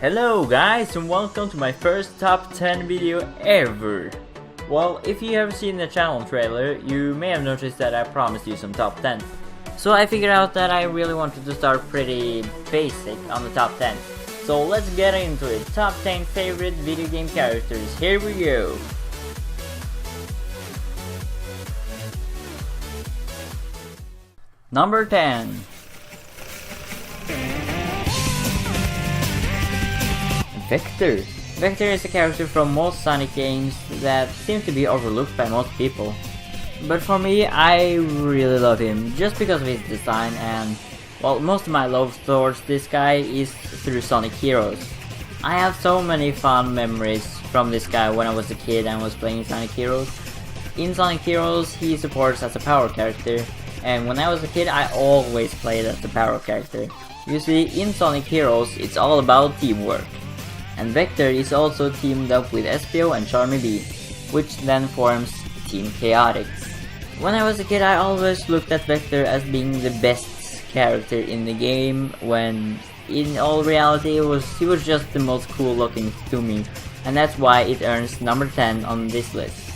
Hello guys and welcome to my first top 10 video ever. Well, if you have seen the channel trailer, you may have noticed that I promised you some top 10. So I figured out that I really wanted to start pretty basic on the top 10. So let's get into it. Top 10 favorite video game characters. Here we go. Number 10. Vector. Vector is a character from most Sonic games that seem to be overlooked by most people. But for me, I really love him just because of his design, and well, most of my love towards this guy is through Sonic Heroes. I have so many fond memories from this guy when I was a kid and was playing Sonic Heroes. In Sonic Heroes, he supports as a power character, and when I was a kid, I always played as the power character. You see, in Sonic Heroes, it's all about teamwork. And Vector is also teamed up with Espio and Charmy B, which then forms Team Chaotix. When I was a kid, I always looked at Vector as being the best character in the game, when in all reality he was just the most cool looking to me, and that's why it earns number 10 on this list.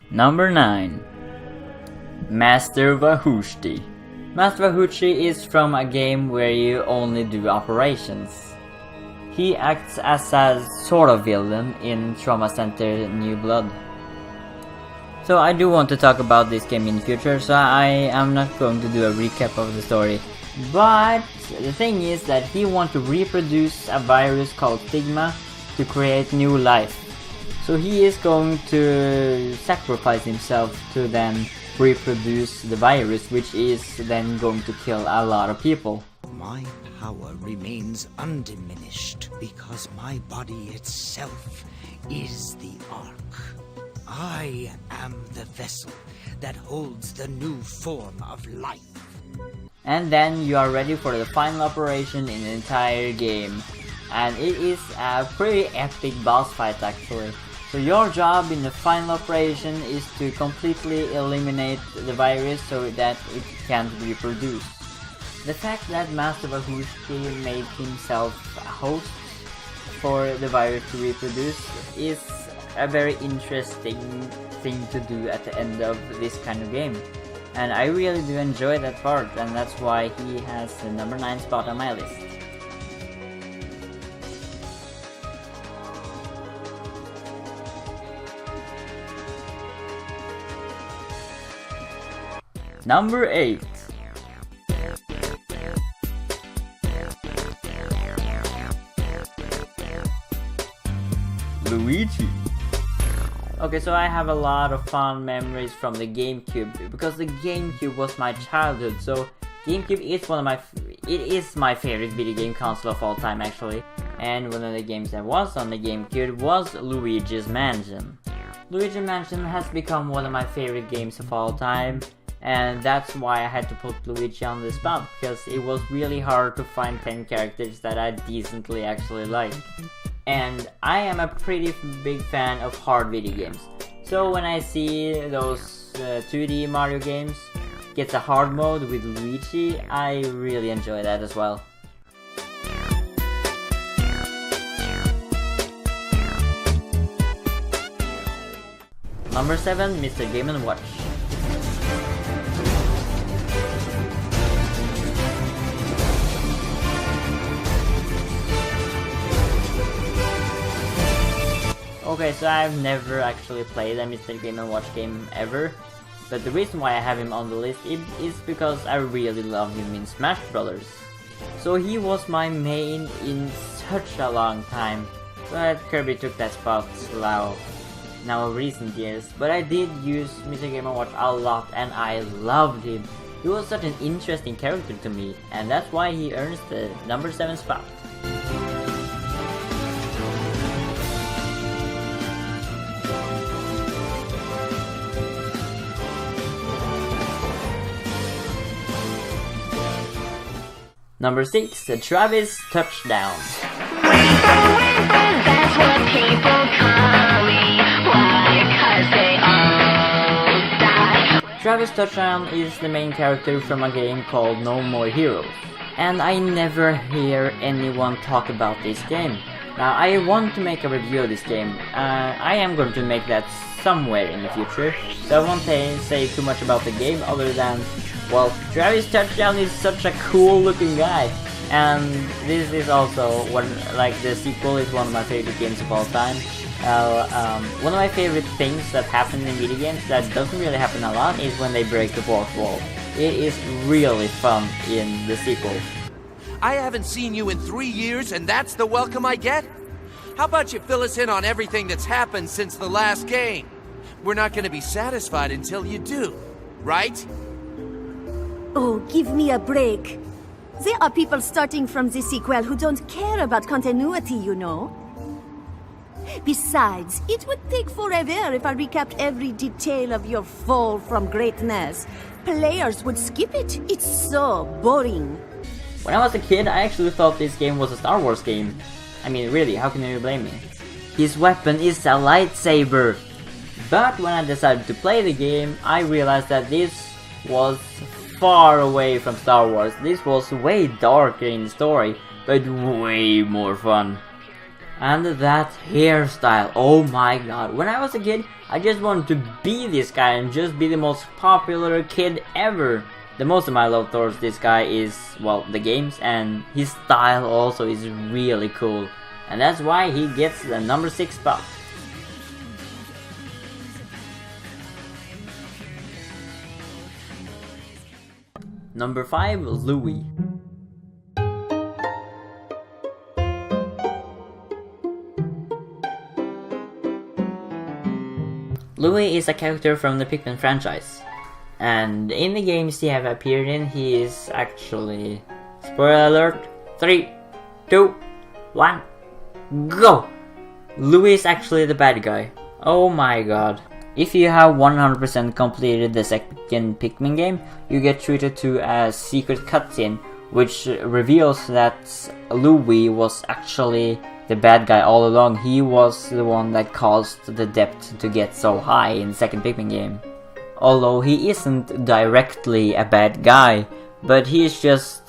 Number 9. Master Vahooshti. Master Vahooshti is from a game where you only do operations. He acts as a sort of villain in Trauma Center New Blood. So I do want to talk about this game in the future, so I am not going to do a recap of the story. But the thing is that he wants to reproduce a virus called Stigma to create new life. So he is going to sacrifice himself to then reproduce the virus, which is then going to kill a lot of people. My power remains undiminished because my body itself is the Ark. I am the vessel that holds the new form of life. And then you are ready for the final operation in the entire game. And it is a pretty epic boss fight actually. So your job in the final operation is to completely eliminate the virus so that it can't reproduce. The fact that Master Vahooshti made himself a host for the virus to reproduce is a very interesting thing to do at the end of this kind of game. And I really do enjoy that part, and that's why he has the number 9 spot on my list. Number 8. Luigi. Okay, so I have a lot of fond memories from the GameCube because the GameCube was my childhood. So GameCube is my favorite video game console of all time actually. And one of the games that was on the GameCube was Luigi's Mansion. Luigi Mansion has become one of my favorite games of all time. And that's why I had to put Luigi on the spot, because it was really hard to find 10 characters that I decently actually like. And I am a pretty big fan of hard video games. So when I see those 2D Mario games gets a hard mode with Luigi, I really enjoy that as well. Number 7, Mr. Game & Watch. Okay, so I've never actually played a Mr. Game & Watch game ever, but the reason why I have him on the list is because I really love him in Smash Brothers. So he was my main in such a long time, but Kirby took that spot now recent years. But I did use Mr. Game & Watch a lot and I loved him. He was such an interesting character to me, and that's why he earns the number 7 spot. Number 6, the Travis Touchdown. That's what people call me. Why? 'Cause they all die. Travis Touchdown is the main character from a game called No More Heroes. and I never hear anyone talk about this game. Now, I want to make a review of this game. I am going to make that somewhere in the future, so I won't say too much about the game other than, well, Travis Touchdown is such a cool looking guy, and this is also the sequel is one of my favorite games of all time. One of my favorite things that happen in video games that doesn't really happen a lot is when they break the fourth wall. It is really fun in the sequel. I haven't seen you in 3 years, and that's the welcome I get? How about you fill us in on everything that's happened since the last game? We're not gonna be satisfied until you do, right? Oh, give me a break. There are people starting from the sequel who don't care about continuity, you know. Besides, it would take forever if I recapped every detail of your fall from greatness. Players would skip it. It's so boring. When I was a kid, I actually thought this game was a Star Wars game. I mean, really, how can you blame me? His weapon is a lightsaber. But when I decided to play the game, I realized that this was far away from Star Wars. This was way darker in the story, but way more fun. And that hairstyle, oh my god. When I was a kid, I just wanted to be this guy and just be the most popular kid ever. The most of my love towards this guy is, well, the games, and his style also is really cool. And that's why he gets the number 6 spot. Number 5, Louie. Louie is a character from the Pikmin franchise. And in the games he have appeared in, he is actually... Spoiler alert! 3, 2, 1, go! Louie is actually the bad guy. Oh my god. If you have 100% completed the second Pikmin game, you get treated to a secret cutscene, which reveals that Louie was actually the bad guy all along. He was the one that caused the depth to get so high in the second Pikmin game. Although he isn't directly a bad guy, but he's just,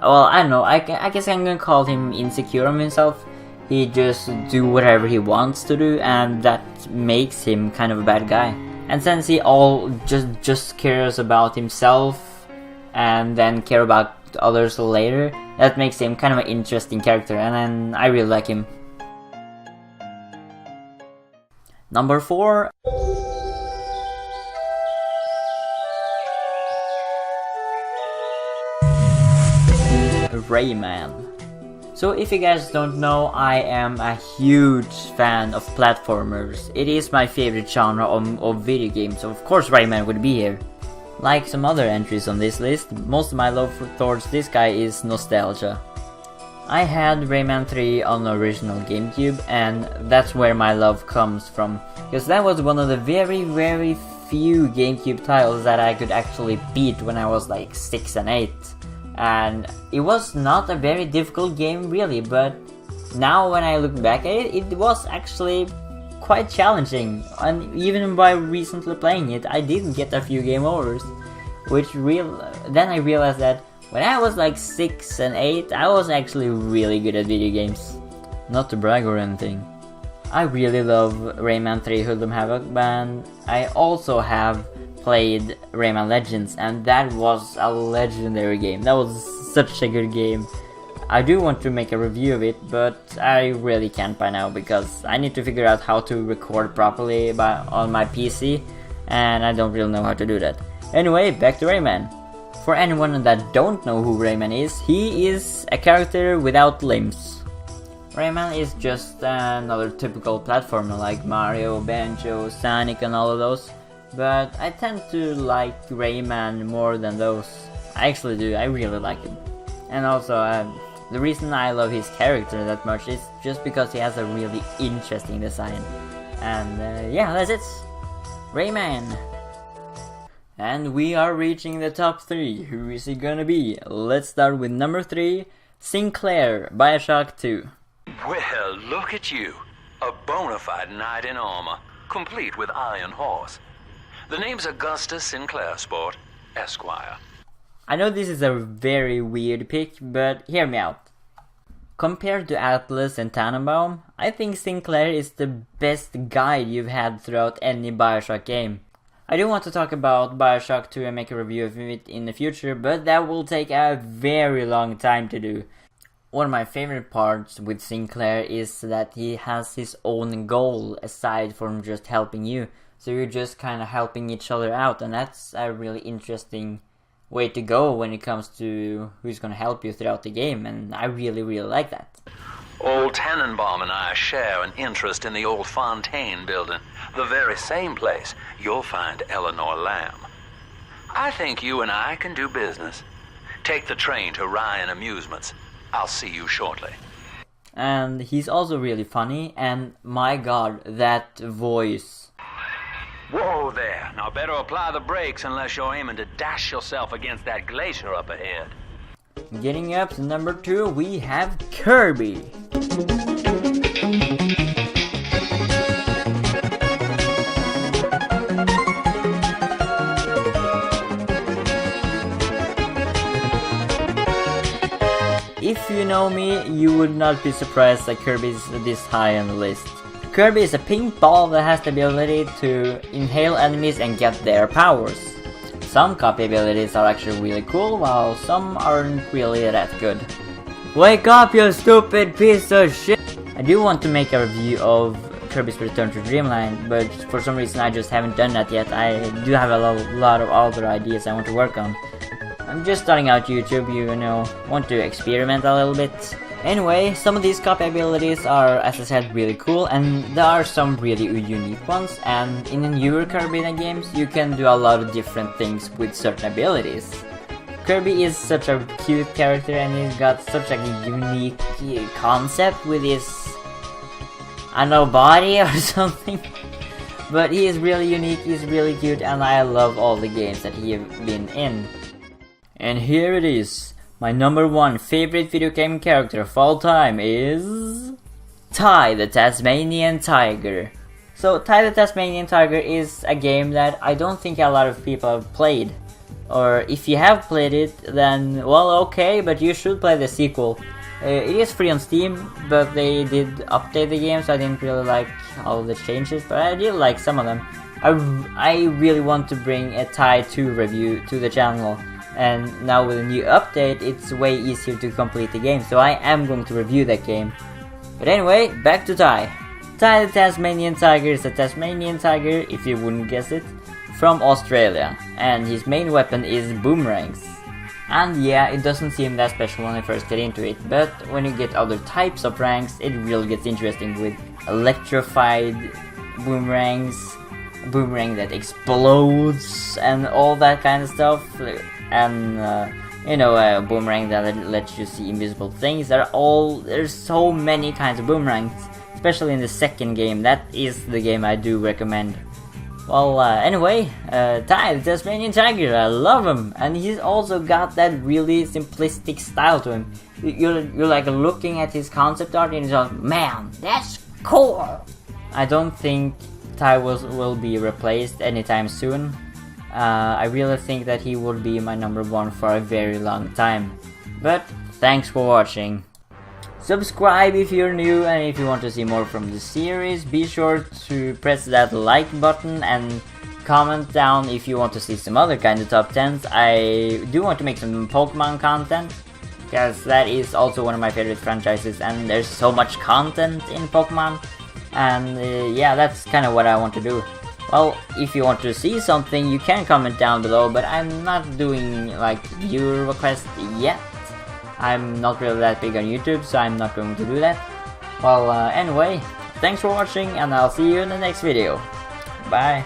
well, I don't know, I guess I'm gonna call him insecure of himself. He just do whatever he wants to do, and that makes him kind of a bad guy. And since he all just cares about himself and then care about others later, that makes him kind of an interesting character, and then I really like him. Number 4. Rayman. So if you guys don't know, I am a huge fan of platformers. It is my favorite genre of video games, so of course Rayman would be here. Like some other entries on this list, most of my love towards this guy is nostalgia. I had Rayman 3 on the original GameCube, and that's where my love comes from, because that was one of the very few GameCube titles that I could actually beat when I was like 6 and 8. And it was not a very difficult game really, but now when I look back at it, it was actually quite challenging. And even by recently playing it, I didn't get a few game overs, then I realized that when I was like 6 and 8, I was actually really good at video games. Not to brag or anything. I really love Rayman 3 Hoodlum Havoc, but I also have played Rayman Legends, and that was a legendary game. That was such a good game. I do want to make a review of it, but I really can't by now because I need to figure out how to record properly on my PC, and I don't really know how to do that. Anyway, back to Rayman. For anyone that don't know who Rayman is, he is a character without limbs. Rayman is just another typical platformer like Mario, Banjo, Sonic and all of those. But I tend to like Rayman more than those. I actually do, I really like him. And also, the reason I love his character that much is just because he has a really interesting design. And yeah, that's it. Rayman. And we are reaching the top 3. Who is it gonna be? Let's start with number 3, Sinclair, BioShock 2. Well, look at you. A bona fide knight in armor, complete with iron horse. The name's Augustus Sinclair, sport, Esquire. I know this is a very weird pick, but hear me out. Compared to Atlas and Tannenbaum, I think Sinclair is the best guide you've had throughout any Bioshock game. I do want to talk about Bioshock 2 and make a review of it in the future, but that will take a very long time to do. One of my favorite parts with Sinclair is that he has his own goal aside from just helping you. So you're just kind of helping each other out, and that's a really interesting way to go when it comes to who's going to help you throughout the game, and I really like that. Old Tannenbaum and I share an interest in the old Fontaine building, the very same place you'll find Eleanor Lamb. I think you and I can do business. Take the train to Ryan Amusements. I'll see you shortly. And he's also really funny, and my god, that voice. Whoa there, now better apply the brakes unless you're aiming to dash yourself against that glacier up ahead. Getting up to number 2, we have Kirby. If you know me, you would not be surprised that Kirby is this high on the list. Kirby is a pink ball that has the ability to inhale enemies and get their powers. Some copy abilities are actually really cool, while some aren't really that good. Wake up, you stupid piece of shit! I do want to make a review of Kirby's Return to Dreamland, but for some reason I just haven't done that yet. I do have a lot of other ideas I want to work on. I'm just starting out YouTube, you know, want to experiment a little bit. Anyway, some of these copy abilities are, as I said, really cool, and there are some really unique ones, and in the newer Kirby games, you can do a lot of different things with certain abilities. Kirby is such a cute character, and he's got such a unique concept with his, I don't know, body or something. But he is really unique, he's really cute, and I love all the games that he has been in. And here it is. My number 1 favorite video game character of all time is Ty the Tasmanian Tiger. So Ty the Tasmanian Tiger is a game that I don't think a lot of people have played. Or if you have played it, then well, okay, but you should play the sequel. It is free on Steam, but they did update the game, so I didn't really like all the changes, but I did like some of them. I really want to bring a Ty 2 review to the channel. And now with a new update, it's way easier to complete the game, so I am going to review that game. But anyway, back to Ty. Ty the Tasmanian Tiger is a Tasmanian tiger, if you wouldn't guess it, from Australia, and his main weapon is boomerangs. And yeah, it doesn't seem that special when I first get into it, but when you get other types of ranks, it really gets interesting with electrified boomerangs, boomerang that explodes, and all that kind of stuff. And you know, a boomerang that lets you see invisible things. There's so many kinds of boomerangs, especially in the second game. That is the game I do recommend. Well, anyway, Ty the Tasmanian Tiger, I love him, and he's also got that really simplistic style to him. You're like looking at his concept art and you're like, man, that's cool. I don't think Ty will be replaced anytime soon. I really think that he would be my number 1 for a very long time. But thanks for watching. Subscribe if you're new, and if you want to see more from the series, be sure to press that like button and comment down if you want to see some other kind of top 10s. I do want to make some Pokemon content, because that is also one of my favorite franchises, and there's so much content in Pokemon, and yeah, that's kind of what I want to do. Well, if you want to see something, you can comment down below, but I'm not doing like viewer requests yet. I'm not really that big on YouTube, so I'm not going to do that. Well, anyway, thanks for watching, and I'll see you in the next video. Bye.